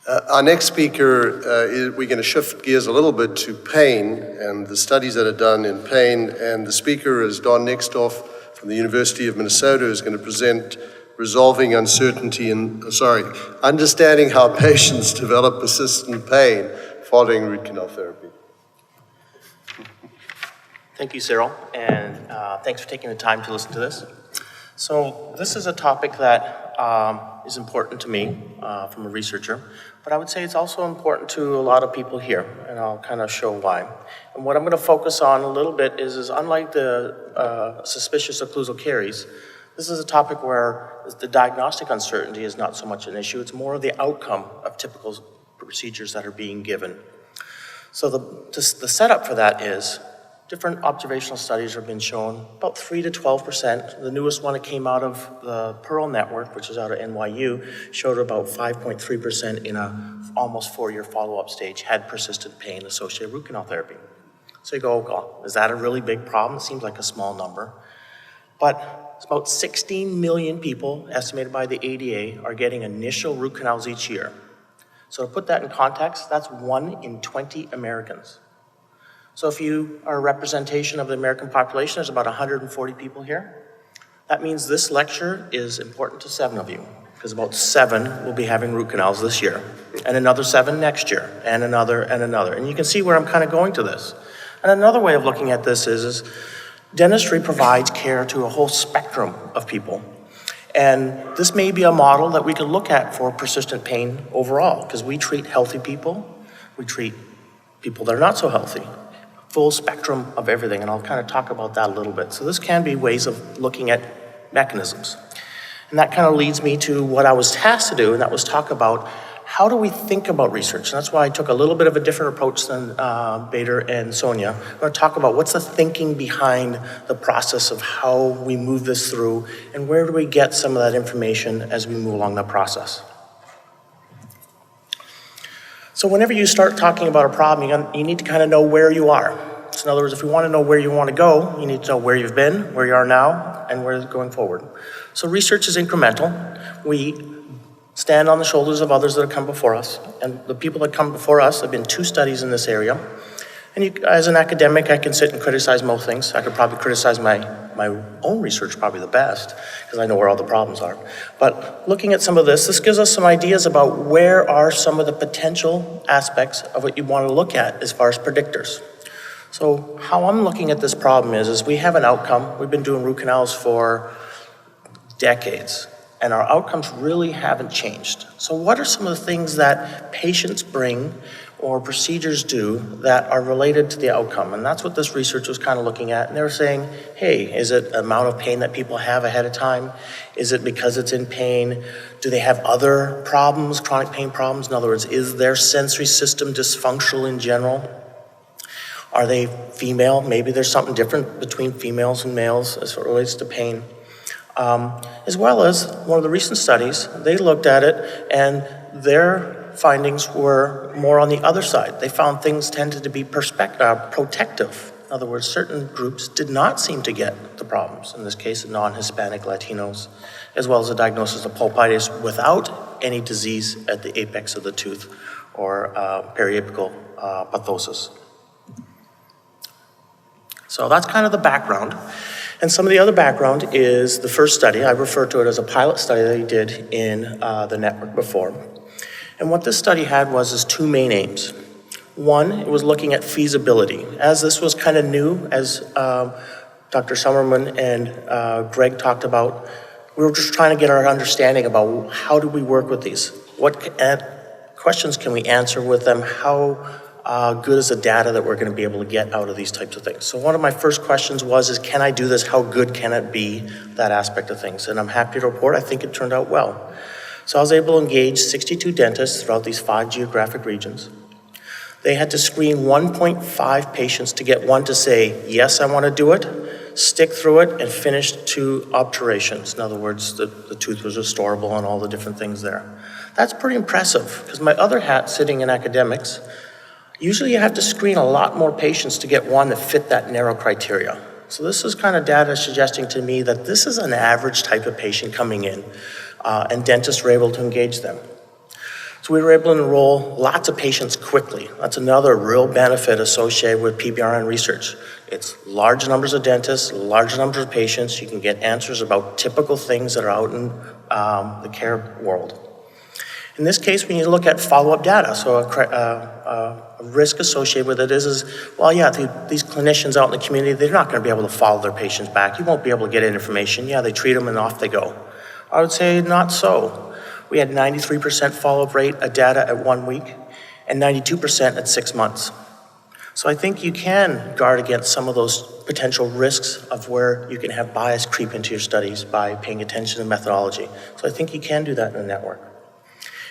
Our next speaker, we're going to shift gears a little bit to pain and the studies that are done in pain. And the speaker is Don Nixdorf from the University of Minnesota, who's going to present understanding how patients develop persistent pain following root canal therapy. Thank you, Cyril, and thanks for taking the time to listen to this. So this is a topic that is important to me from a researcher, but I would say it's also important to a lot of people here, and I'll kind of show why. And what I'm going to focus on a little bit is unlike the suspicious occlusal caries, this is a topic where the diagnostic uncertainty is not so much an issue, it's more of the outcome of typical procedures that are being given. So the setup for that is different observational studies have been shown, about 3 to 12%. The newest one that came out of the Pearl Network, which is out of NYU, showed about 5.3% in a almost 4-year follow-up stage had persistent pain associated with root canal therapy. So you go, oh, is that a really big problem? It seems like a small number. But it's about 16 million people, estimated by the ADA, are getting initial root canals each year. So to put that in context, that's 1 in 20 Americans. So if you are a representation of the American population, there's about 140 people here. That means this lecture is important to 7 of you, because about 7 will be having root canals this year, and another 7 next year, and another, and another. And you can see where I'm kind of going to this. And another way of looking at this is dentistry provides care to a whole spectrum of people. And this may be a model that we could look at for persistent pain overall, because we treat healthy people, we treat people that are not so healthy. Full spectrum of everything, and I'll kind of talk about that a little bit. So this can be ways of looking at mechanisms. And that kind of leads me to what I was tasked to do, and that was talk about how do we think about research? And that's why I took a little bit of a different approach than Bader and Sonia. I'm going to talk about what's the thinking behind the process of how we move this through, and where do we get some of that information as we move along the process. So whenever you start talking about a problem, you need to kind of know where you are. So in other words, if you want to know where you want to go, you need to know where you've been, where you are now, and where you're going forward. So research is incremental. We stand on the shoulders of others that have come before us. And the people that come before us have been 2 studies in this area. And as an academic, I can sit and criticize most things. I could probably criticize my own research probably the best, because I know where all the problems are. But looking at some of this gives us some ideas about where are some of the potential aspects of what you want to look at as far as predictors. So how I'm looking at this problem is we have an outcome. We've been doing root canals for decades, and our outcomes really haven't changed. So what are some of the things that patients bring or procedures do that are related to the outcome? And that's what this research was kind of looking at. And they were saying, hey, is it the amount of pain that people have ahead of time? Is it because it's in pain? Do they have other problems, chronic pain problems? In other words, is their sensory system dysfunctional in general? Are they female? Maybe there's something different between females and males as it relates to pain. As well as one of the recent studies, they looked at it and their findings were more on the other side. They found things tended to be protective. In other words, certain groups did not seem to get the problems. In this case, non-Hispanic Latinos, as well as a diagnosis of pulpitis without any disease at the apex of the tooth or periapical pathosis. So that's kind of the background. And some of the other background is the first study. I refer to it as a pilot study that he did in the network before. And what this study had was 2 main aims. One, it was looking at feasibility. As this was kind of new, as Dr. Summerman and Greg talked about, we were just trying to get our understanding about how do we work with these? What questions can we answer with them? How good is the data that we're going to be able to get out of these types of things? So one of my first questions was, can I do this? How good can it be, that aspect of things? And I'm happy to report, I think it turned out well. So I was able to engage 62 dentists throughout these 5 geographic regions. They had to screen 1.5 patients to get one to say, yes, I want to do it, stick through it, and finish 2 obturations. In other words, the tooth was restorable and all the different things there. That's pretty impressive, because my other hat sitting in academics, usually you have to screen a lot more patients to get one that fit that narrow criteria. So this is kind of data suggesting to me that this is an average type of patient coming in, and dentists were able to engage them. So we were able to enroll lots of patients quickly. That's another real benefit associated with PBRN research. It's large numbers of dentists, large numbers of patients. You can get answers about typical things that are out in the care world. In this case, we need to look at follow-up data. So a risk associated with it is well, yeah, these clinicians out in the community, they're not going to be able to follow their patients back. You won't be able to get information. Yeah, they treat them and off they go. I would say not so. We had 93% follow-up rate of data at 1 week and 92% at 6 months. So I think you can guard against some of those potential risks of where you can have bias creep into your studies by paying attention to methodology. So I think you can do that in a network.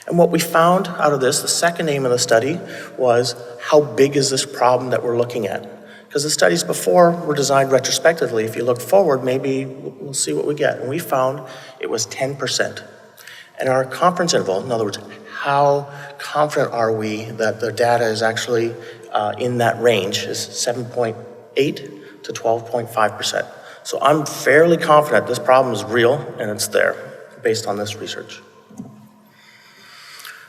And what we found out of this, the second aim of the study, was how big is this problem that we're looking at? Because the studies before were designed retrospectively. If you look forward, maybe we'll see what we get. And we found it was 10%. And our confidence interval, in other words, how confident are we that the data is actually in that range, is 7.8 to 12.5%. So I'm fairly confident this problem is real and it's there based on this research.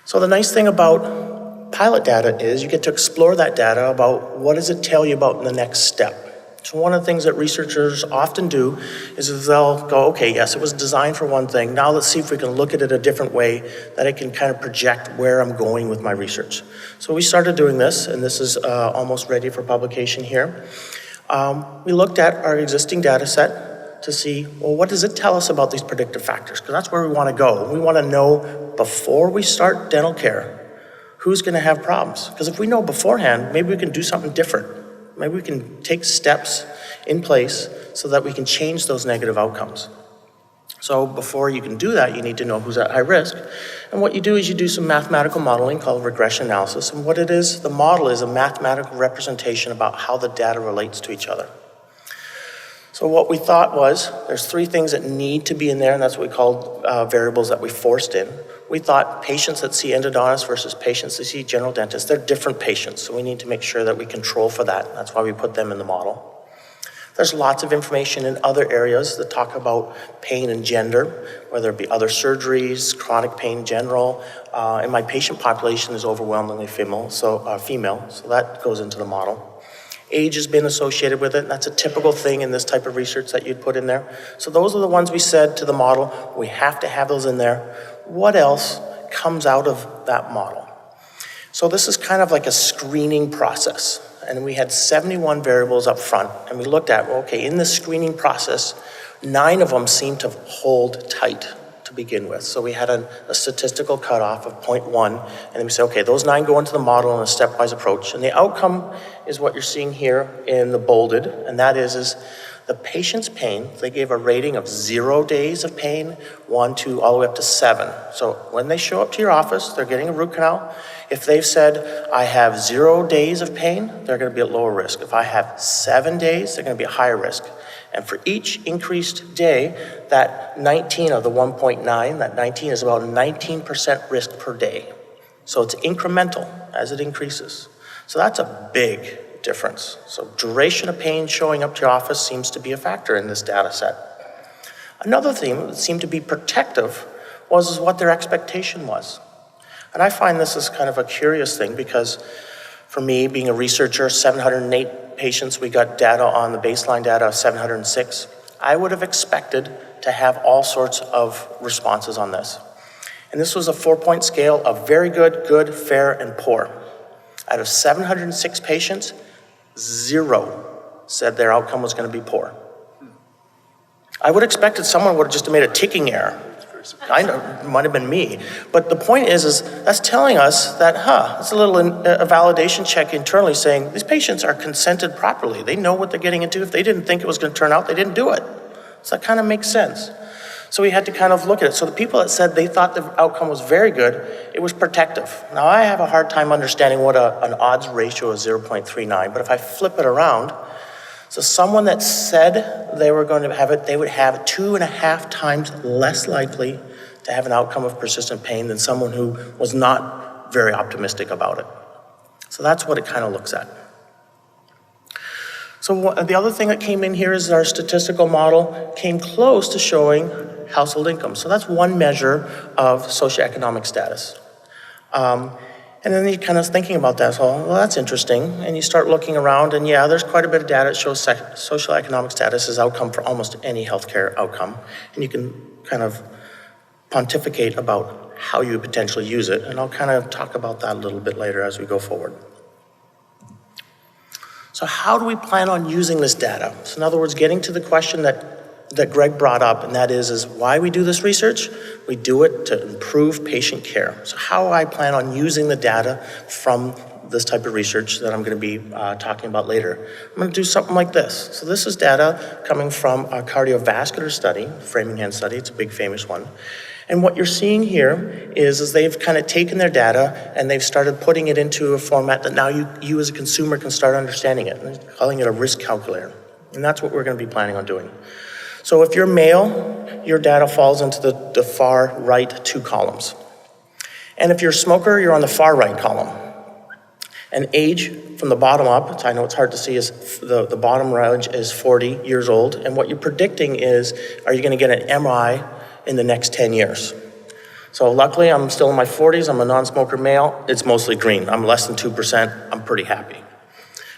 So the nice thing about pilot data is you get to explore that data about what does it tell you about in the next step. So one of the things that researchers often do is they'll go, okay, yes, it was designed for one thing. Now let's see if we can look at it a different way that I can kind of project where I'm going with my research. So we started doing this, and this is almost ready for publication here. We looked at our existing data set to see, well, what does it tell us about these predictive factors? Because that's where we want to go. We want to know before we start dental care, who's going to have problems? Because if we know beforehand, maybe we can do something different. Maybe we can take steps in place so that we can change those negative outcomes. So before you can do that, you need to know who's at high risk. And what you do is you do some mathematical modeling called regression analysis. And what it is, the model is a mathematical representation about how the data relates to each other. So what we thought was, there's 3 things that need to be in there, and that's what we called variables that we forced in. We thought patients that see endodontists versus patients that see general dentists, they're different patients, so we need to make sure that we control for that. That's why we put them in the model. There's lots of information in other areas that talk about pain and gender, whether it be other surgeries, chronic pain in general, and my patient population is overwhelmingly female, so that goes into the model. Age has been associated with it, and that's a typical thing in this type of research that you'd put in there. So those are the ones we said to the model, we have to have those in there. What else comes out of that model? So this is kind of like a screening process, and we had 71 variables up front, and we looked at, well, okay, in this screening process, 9 of them seem to hold tight to begin with. So we had a statistical cutoff of 0.1, and then we say, okay, those 9 go into the model in a stepwise approach. And the outcome is what you're seeing here in the bolded, and that is the patient's pain. They gave a rating of 0 days of pain, 1, 2, all the way up to 7. So when they show up to your office, they're getting a root canal. If they've said, I have 0 days of pain, they're gonna be at lower risk. If I have 7 days, they're gonna be at higher risk. And for each increased day, that 19 of the 1.9, that 19 is about a 19% risk per day. So it's incremental as it increases. So that's a big difference. So duration of pain showing up to your office seems to be a factor in this data set. Another thing that seemed to be protective was what their expectation was. And I find this is kind of a curious thing because for me, being a researcher, 708 patients, we got data on the baseline data of 706. I would have expected to have all sorts of responses on this. And this was a 4-point scale of very good, good, fair, and poor. Out of 706 patients, 0 said their outcome was going to be poor. I would have expected someone would have just made a ticking error. I know, it might have been me. But the point is that's telling us that, it's a little a validation check internally saying these patients are consented properly. They know what they're getting into. If they didn't think it was going to turn out, they didn't do it. So that kind of makes sense. So we had to kind of look at it. So the people that said they thought the outcome was very good, it was protective. Now I have a hard time understanding what an odds ratio is 0.39, but if I flip it around, so someone that said they were going to have it, they would have 2.5 times less likely to have an outcome of persistent pain than someone who was not very optimistic about it. So that's what it kind of looks at. So the other thing that came in here is our statistical model came close to showing household income. So that's one measure of socioeconomic status. And then you're kind of thinking about that, so, well, that's interesting. And you start looking around, and yeah, there's quite a bit of data that shows social economic status is outcome for almost any healthcare outcome. And you can kind of pontificate about how you potentially use it. And I'll kind of talk about that a little bit later as we go forward. So how do we plan on using this data? So in other words, getting to the question that Greg brought up, and that is why we do this research. We do it to improve patient care. So how I plan on using the data from this type of research that I'm going to be talking about later. I'm going to do something like this. So this is data coming from a cardiovascular study, Framingham study. It's a big famous one. And what you're seeing here is they've kind of taken their data and they've started putting it into a format that now you as a consumer can start understanding it. And calling it a risk calculator. And that's what we're going to be planning on doing. So if you're male, your data falls into the far right 2 columns. And if you're a smoker, you're on the far right column. And age from the bottom up, I know it's hard to see, is the bottom range is 40 years old. And what you're predicting is, are you going to get an MI in the next 10 years? So luckily, I'm still in my 40s. I'm a non-smoker male. It's mostly green. I'm less than 2%. I'm pretty happy.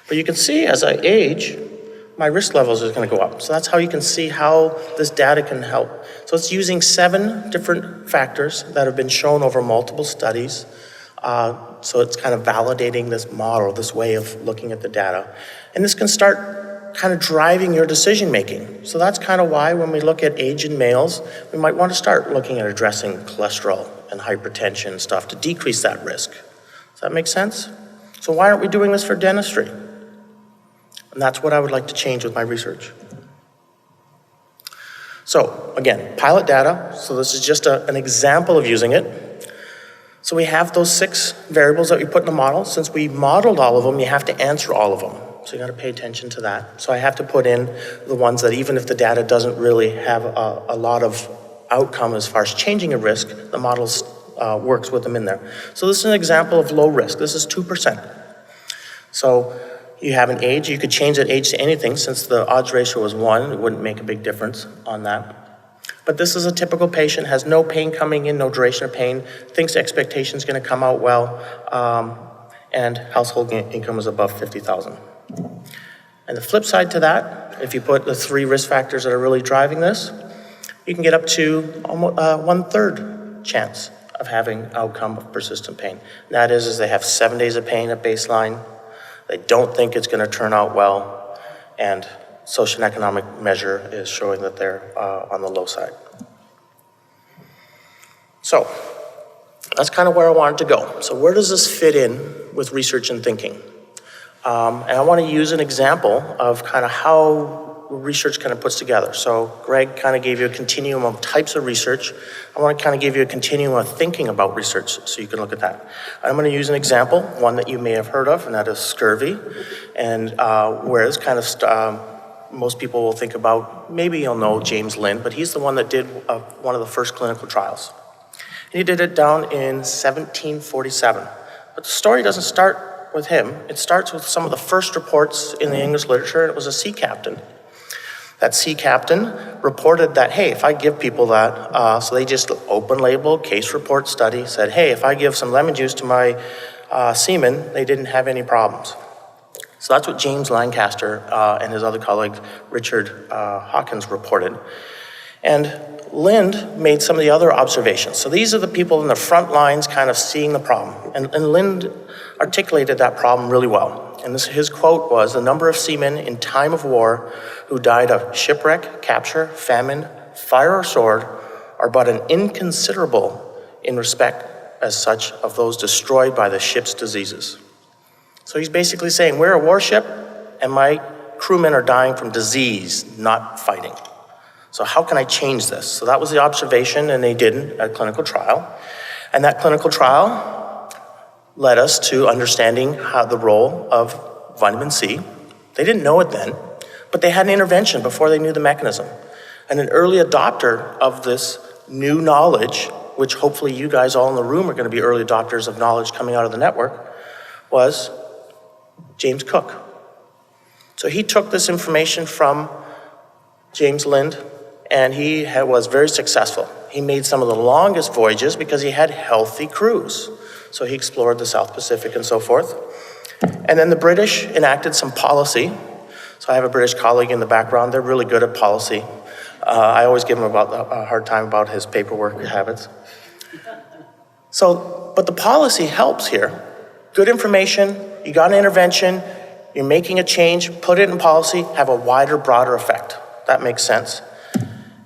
But you can see as I age, my risk levels are going to go up. So that's how you can see how this data can help. So it's using 7 different factors that have been shown over multiple studies. So it's kind of validating this model, this way of looking at the data. And this can start kind of driving your decision making. So that's kind of why when we look at age in males, we might want to start looking at addressing cholesterol and hypertension and stuff to decrease that risk. Does that make sense? So why aren't we doing this for dentistry? And that's what I would like to change with my research. So again, pilot data. So this is just an example of using it. So we have those 6 variables that we put in the model. Since we modeled all of them, you have to answer all of them. So you got to pay attention to that. So I have to put in the ones that even if the data doesn't really have a lot of outcome as far as changing a risk, the model works with them in there. So this is an example of low risk. This is 2%. So you have an age, you could change that age to anything. Since the odds ratio was 1, it wouldn't make a big difference on that. But this is a typical patient, has no pain coming in, no duration of pain, thinks the expectation is going to come out well, and household income is above $50,000. And the flip side to that, if you put the 3 risk factors that are really driving this, you can get up to almost 1/3 chance of having outcome of persistent pain. And that is they have 7 days of pain at baseline. They don't think it's going to turn out well, and social and economic measure is showing that they're on the low side. So that's kind of where I wanted to go. So where does this fit in with research and thinking? And I want to use an example of kind of how research kind of puts together. So Greg kind of gave you a continuum of types of research. I want to kind of give you a continuum of thinking about research so you can look at that. I'm going to use an example, one that you may have heard of, and that is scurvy. And whereas kind of most people will think about, maybe you'll know James Lind, but he's the one that did one of the first clinical trials. And he did it down in 1747. But the story doesn't start with him. It starts with some of the first reports in the English literature, and it was a sea captain. That sea captain reported that, hey, if I give people that, so they just open label, case report study, said, hey, if I give some lemon juice to my seamen, they didn't have any problems. So that's what James Lancaster and his other colleague, Richard Hawkins, reported. And Lind made some of the other observations. So these are the people in the front lines kind of seeing the problem. And Lind articulated that problem really well. And his quote was, the number of seamen in time of war who died of shipwreck, capture, famine, fire or sword are but an inconsiderable in respect as such of those destroyed by the ship's diseases. So he's basically saying, we're a warship and my crewmen are dying from disease, not fighting. So how can I change this? So that was the observation, and they did a clinical trial. And that clinical trial led us to understanding how the role of vitamin C. They didn't know it then, but they had an intervention before they knew the mechanism. And an early adopter of this new knowledge, which hopefully you guys all in the room are going to be early adopters of knowledge coming out of the network, was James Cook. So he took this information from James Lind, and he was very successful. he made some of the longest voyages because he had healthy crews. So he explored the South Pacific and so forth. And then the British enacted some policy. So I have a British colleague in the background. They're really good at policy. I always give him a hard time about his paperwork habits. So, but the policy helps here. Good information, you got an intervention, you're making a change, put it in policy, have a wider, broader effect. That makes sense.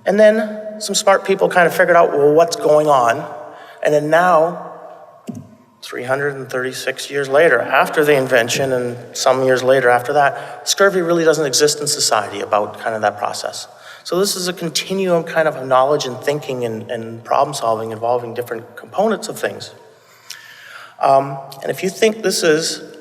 And then some smart people kind of figured out, well, what's going on? And then now, 336 years later, after the invention and some years later after that, scurvy really doesn't exist in society about kind of that process. So this is a continuum kind of knowledge and thinking and problem solving involving different components of things. And if you think this is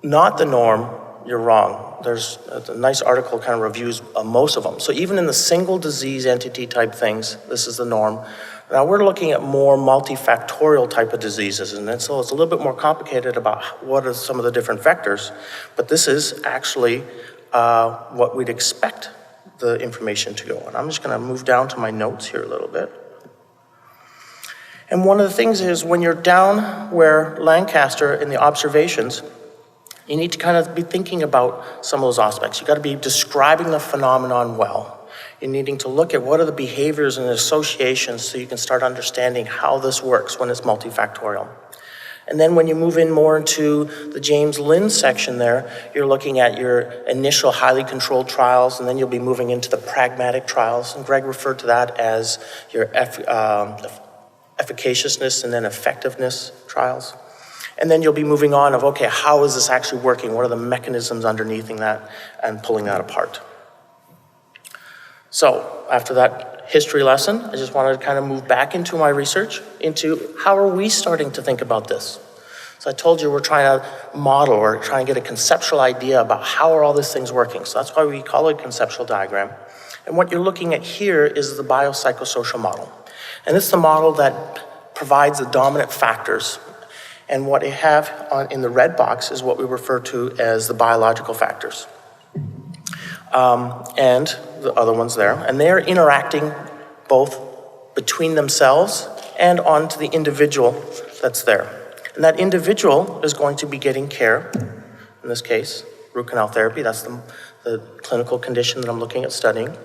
not the norm, you're wrong. There's a nice article kind of reviews most of them. So even in the single disease entity type things, this is the norm. Now we're looking at more multifactorial type of diseases, and so it's a little bit more complicated about what are some of the different vectors, but this is actually what we'd expect the information to go. And I'm just gonna move down to my notes here a little bit. And one of the things is when you're down where Lancaster in the observations, you need to kind of be thinking about some of those aspects. You gotta be describing the phenomenon well. You're needing to look at what are the behaviors and associations so you can start understanding how this works when it's multifactorial. And then when you move in more into the James Lynn section there, you're looking at your initial highly controlled trials, and then you'll be moving into the pragmatic trials. And Greg referred to that as your efficaciousness and then effectiveness trials. And then you'll be moving on of, okay, how is this actually working? What are the mechanisms underneath that and pulling that apart? So after that history lesson, I just wanted to kind of move back into my research, into how are we starting to think about this? So I told you we're trying to model or trying to get a conceptual idea about how are all these things working. So that's why we call it a conceptual diagram. And what you're looking at here is the biopsychosocial model. And it's the model that provides the dominant factors. And what you have in the red box is what we refer to as the biological factors. And the other ones there, and they're interacting both between themselves and onto the individual that's there. And that individual is going to be getting care, in this case, root canal therapy. That's the clinical condition that I'm looking at studying.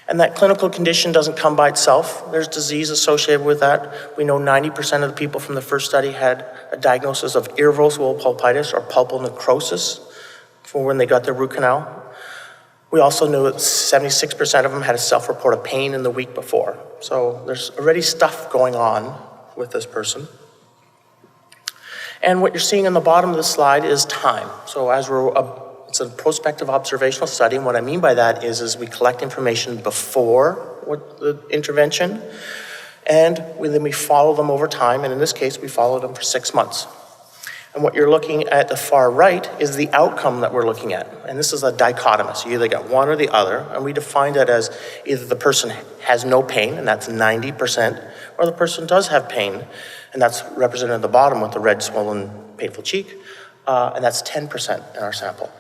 And that clinical condition doesn't come by itself. There's disease associated with that. We know 90% of the people from the first study had a diagnosis of irreversible pulpitis or pulpal necrosis for when they got their root canal. We also knew that 76% of them had a self-report of pain in the week before. So there's already stuff going on with this person. And what you're seeing on the bottom of the slide is time. So as it's a prospective observational study, and what I mean by that is we collect information before the intervention, and then we follow them over time, and in this case, we followed them for 6 months. And what you're looking at the far right is the outcome that we're looking at. And this is a dichotomous. You either got one or the other, and we define that as either the person has no pain, and that's 90%, or the person does have pain, and that's represented at the bottom with the red, swollen, painful cheek, and that's 10% in our sample.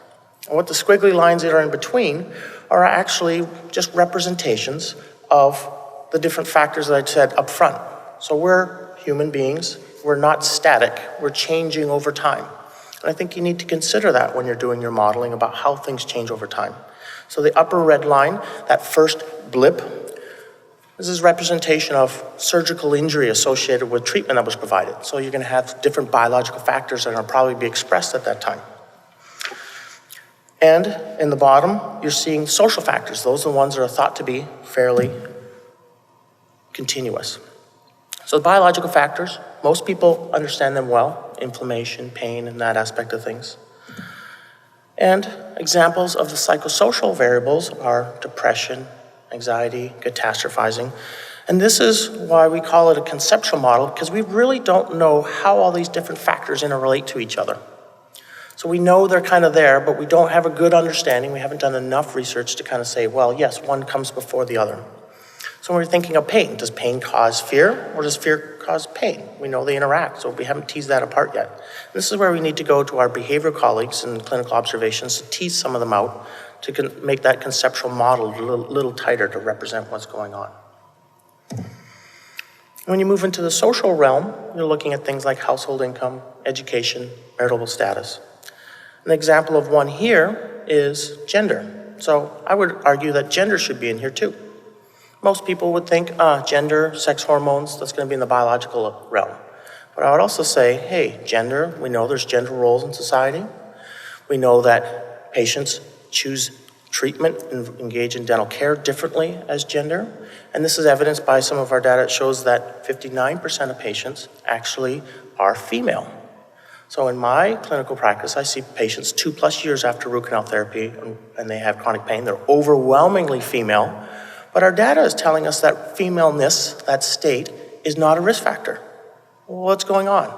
And what the squiggly lines that are in between are actually just representations of the different factors that I said up front. So we're human beings. We're not static, we're changing over time. And I think you need to consider that when you're doing your modeling about how things change over time. So the upper red line, that first blip, this is representation of surgical injury associated with treatment that was provided. So you're gonna have different biological factors that are gonna probably be expressed at that time. And in the bottom, you're seeing social factors. Those are the ones that are thought to be fairly continuous. So the biological factors, most people understand them well, inflammation, pain, and that aspect of things. And examples of the psychosocial variables are depression, anxiety, catastrophizing. And this is why we call it a conceptual model, because we really don't know how all these different factors interrelate to each other. So we know they're kind of there, but we don't have a good understanding. We haven't done enough research to kind of say, well, yes, one comes before the other. So when we're thinking of pain, does pain cause fear or does fear cause pain? We know they interact, so we haven't teased that apart yet. This is where we need to go to our behavioral colleagues in clinical observations to tease some of them out to make that conceptual model a little tighter to represent what's going on. When you move into the social realm, you're looking at things like household income, education, marital status. An example of one here is gender. So I would argue that gender should be in here too. Most people would think, gender, sex hormones, that's going to be in the biological realm. But I would also say, hey, gender, we know there's gender roles in society. We know that patients choose treatment and engage in dental care differently as gender. And this is evidenced by some of our data. It shows that 59% of patients actually are female. So in my clinical practice, I see patients 2+ years after root canal therapy and they have chronic pain. They're overwhelmingly female. But our data is telling us that femaleness, that state, is not a risk factor. Well, what's going on?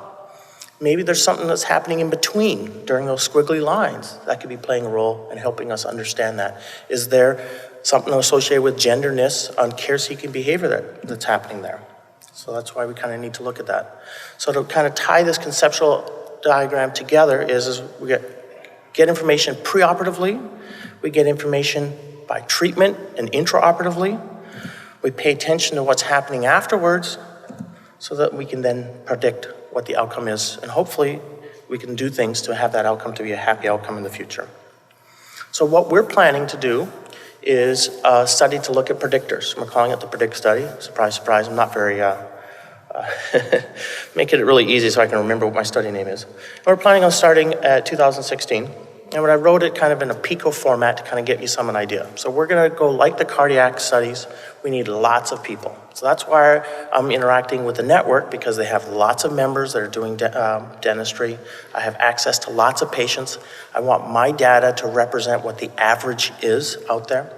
Maybe there's something that's happening in between during those squiggly lines that could be playing a role in helping us understand that. Is there something associated with genderness on care-seeking behavior that's happening there? So that's why we kind of need to look at that. So to kind of tie this conceptual diagram together is we get information preoperatively, we get information by treatment and intraoperatively, we pay attention to what's happening afterwards so that we can then predict what the outcome is, and hopefully we can do things to have that outcome to be a happy outcome in the future. So what we're planning to do is a study to look at predictors. We're calling it the PREDICT study. Surprise, surprise, I'm not very, making it really easy so I can remember what my study name is. And we're planning on starting at 2016. And when I wrote it kind of in a PICO format to kind of get you some an idea. So we're gonna go like the cardiac studies, we need lots of people. So that's why I'm interacting with the network, because they have lots of members that are doing dentistry. I have access to lots of patients. I want my data to represent what the average is out there.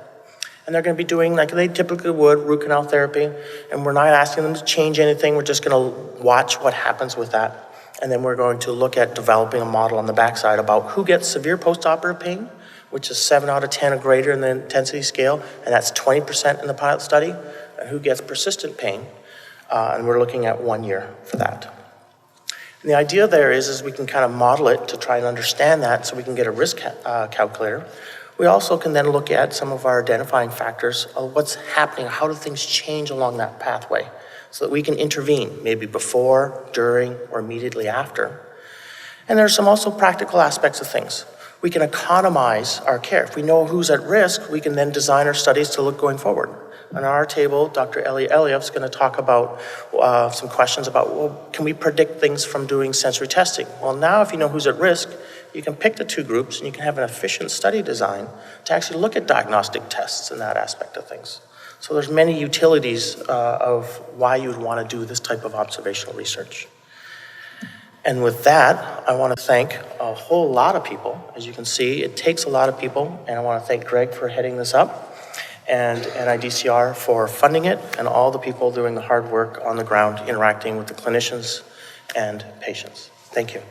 And they're gonna be doing, like they typically would, root canal therapy. And we're not asking them to change anything, we're just gonna watch what happens with that. And then we're going to look at developing a model on the backside about who gets severe postoperative pain, which is 7 out of 10 or greater in the intensity scale, and that's 20% in the pilot study, and who gets persistent pain, and we're looking at 1 year for that. And the idea there is we can kind of model it to try and understand that so we can get a risk calculator. We also can then look at some of our identifying factors of what's happening, how do things change along that pathway, so that we can intervene, maybe before, during, or immediately after. And there's some also practical aspects of things. We can economize our care. If we know who's at risk, we can then design our studies to look going forward. On our table, Dr. Eli Eliev's going to talk about some questions about, well, can we predict things from doing sensory testing? Well, now if you know who's at risk, you can pick the two groups and you can have an efficient study design to actually look at diagnostic tests in that aspect of things. So there's many utilities of why you would want to do this type of observational research. And with that, I want to thank a whole lot of people. As you can see, it takes a lot of people, and I want to thank Greg for heading this up, and NIDCR for funding it, and all the people doing the hard work on the ground, interacting with the clinicians and patients. Thank you.